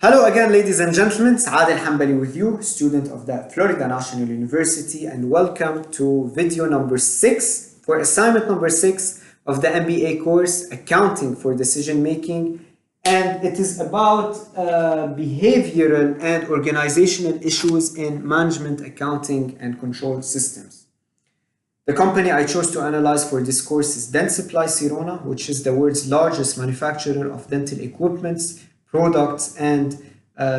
Hello again, ladies and gentlemen. It's Adel Hanbali with you, student of the Florida National University, and welcome to video number 6 for assignment number 6 of the MBA course, Accounting for Decision Making. And it is about behavioral and organizational issues in management, accounting, and control systems. The company I chose to analyze for this course is Dentsply Sirona, which is the world's largest manufacturer of dental equipments, products, and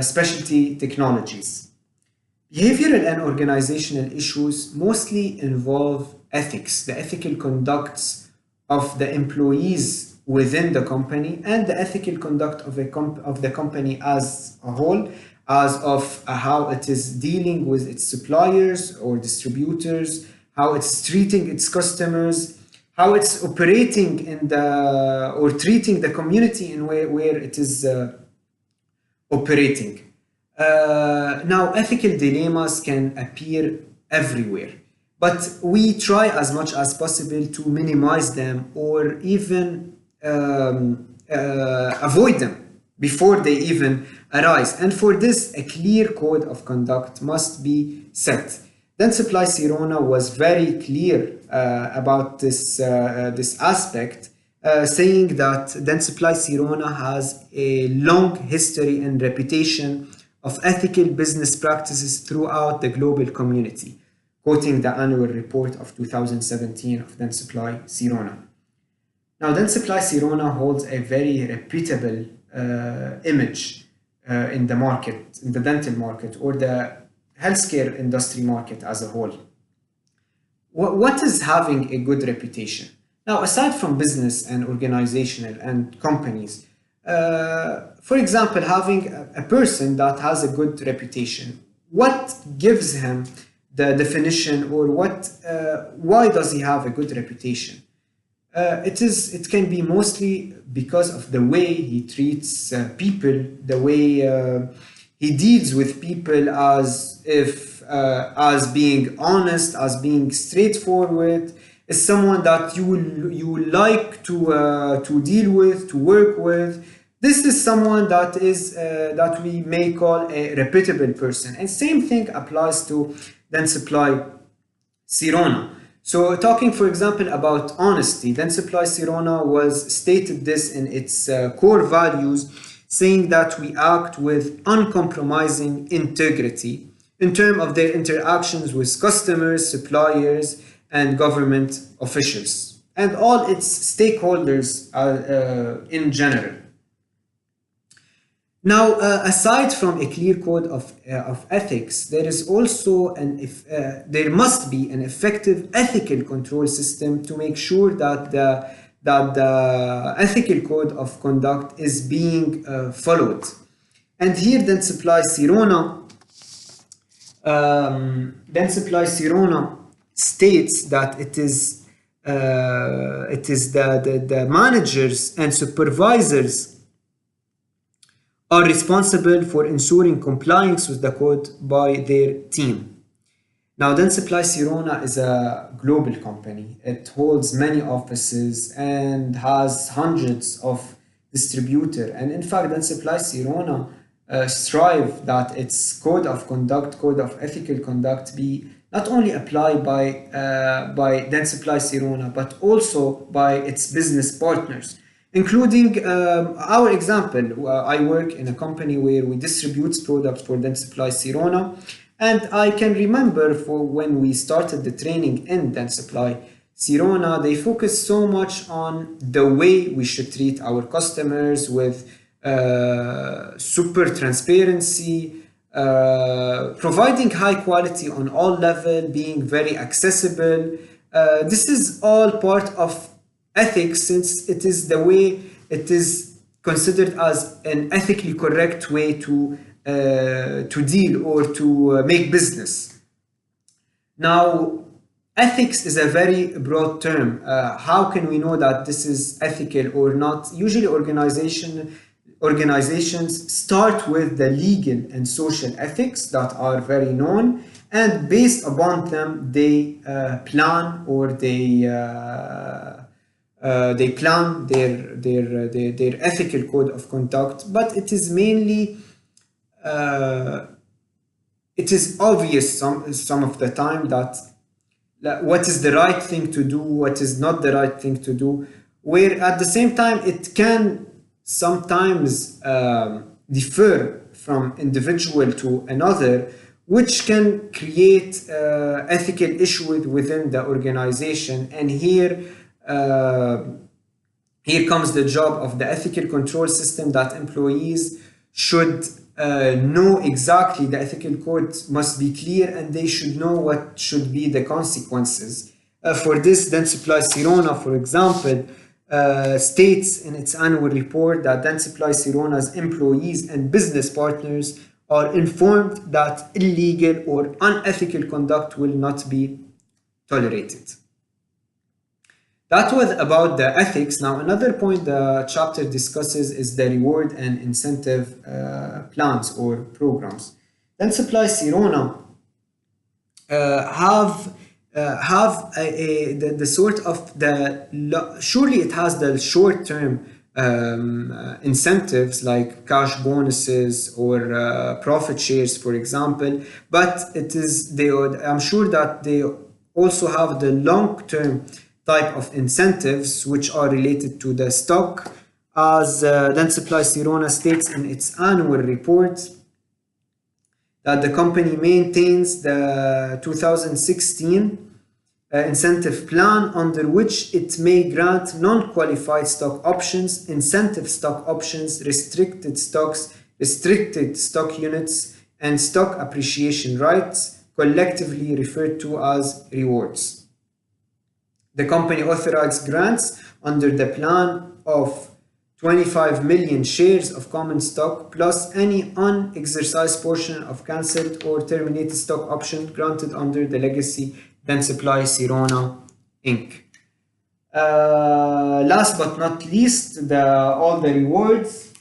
specialty technologies. Behavioral and organizational issues mostly involve ethics, the ethical conducts of the employees within the company, and the ethical conduct of the company as a whole, as of how it is dealing with its suppliers or distributors, how it's treating its customers, how it's operating in the or treating the community in where it is operating. Now, ethical dilemmas can appear everywhere, but we try as much as possible to minimize them or even avoid them before they even arise. And for this, a clear code of conduct must be set. Dentsply Sirona was very clear about this aspect, saying that Dentsply Sirona has a long history and reputation of ethical business practices throughout the global community, quoting the annual report of 2017 of Dentsply Sirona. Now, Dentsply Sirona holds a very reputable image in the market, in the dental market, or the healthcare industry market as a whole. What is having a good reputation? Now, aside from business and organizational and companies, for example, having a person that has a good reputation, what gives him the definition, or why does he have a good reputation? It can be mostly because of the way he treats people, the way he deals with people as being honest, as being straightforward, is someone that you like to deal with, to work with. This is someone that is that we may call a reputable person. And same thing applies to Dentsply Sirona. So talking, for example, about honesty, Dentsply Sirona was stated this in its core values, saying that we act with uncompromising integrity in terms of their interactions with customers, suppliers, and government officials, and all its stakeholders in general. Now, aside from a clear code of ethics, there is also there must be an effective ethical control system to make sure that the ethical code of conduct is being followed. And here Dentsply Sirona states that it is the managers and supervisors are responsible for ensuring compliance with the code by their team. Now, Dentsply Sirona is a global company. It holds many offices and has hundreds of distributors. And in fact, Dentsply Sirona strive that its code of conduct, code of ethical conduct, be not only applied by Dentsply Sirona, but also by its business partners, including our example. I work in a company where we distribute products for Dentsply Sirona, and I can remember for when we started the training in Dentsply Sirona, they focus so much on the way we should treat our customers with super transparency, providing high quality on all levels, being very accessible. This is all part of ethics, since it is the way it is considered as an ethically correct way to deal or to make business. Now, ethics is a very broad term. How can we know that this is ethical or not? Usually organizations start with the legal and social ethics that are very known, and based upon them they plan their ethical code of conduct. But it is mainly it is obvious some of the time that what is the right thing to do, what is not the right thing to do, where at the same time it can sometimes differ from individual to another, which can create ethical issues within the organization. And here comes the job of the ethical control system, that employees should know exactly the ethical code must be clear, and they should know what should be the consequences. For this, Dentsply Sirona, for example, states in its annual report that Dentsply Sirona's employees and business partners are informed that illegal or unethical conduct will not be tolerated. That was about the ethics. Now, another point the chapter discusses is the reward and incentive plans or programs. Dentsply Sirona have the sort of surely it has the short-term incentives like cash bonuses or profit shares, for example, but I'm sure that they also have the long-term type of incentives which are related to the stock, as Dentsply Sirona states in its annual report that the company maintains the 2016 incentive plan, under which it may grant non-qualified stock options, incentive stock options, restricted stocks, restricted stock units, and stock appreciation rights, collectively referred to as rewards. The company authorized grants under the plan of 25 million shares of common stock plus any unexercised portion of cancelled or terminated stock option granted under the legacy Dentsply Sirona Inc. Last but not least, all the rewards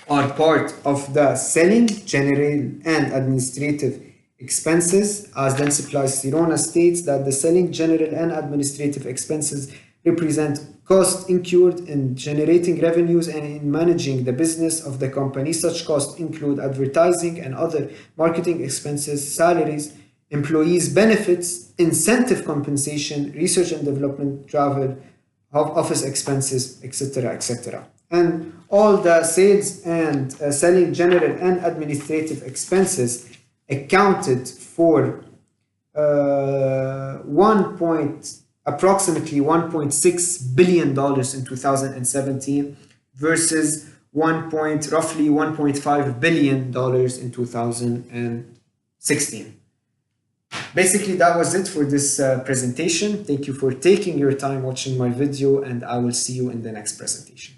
are part of the selling, general, and administrative expenses, as Dentsply Sirona states that the selling, general, and administrative expenses represent costs incurred in generating revenues and in managing the business of the company. Such costs include advertising and other marketing expenses, salaries, employees' benefits, incentive compensation, research and development, travel, office expenses, etc., etc. And all the sales and selling, general, and administrative expenses accounted for approximately $1.6 billion in 2017 versus roughly $1.5 billion in 2016. Basically, that was it for this presentation. Thank you for taking your time watching my video, and I will see you in the next presentation.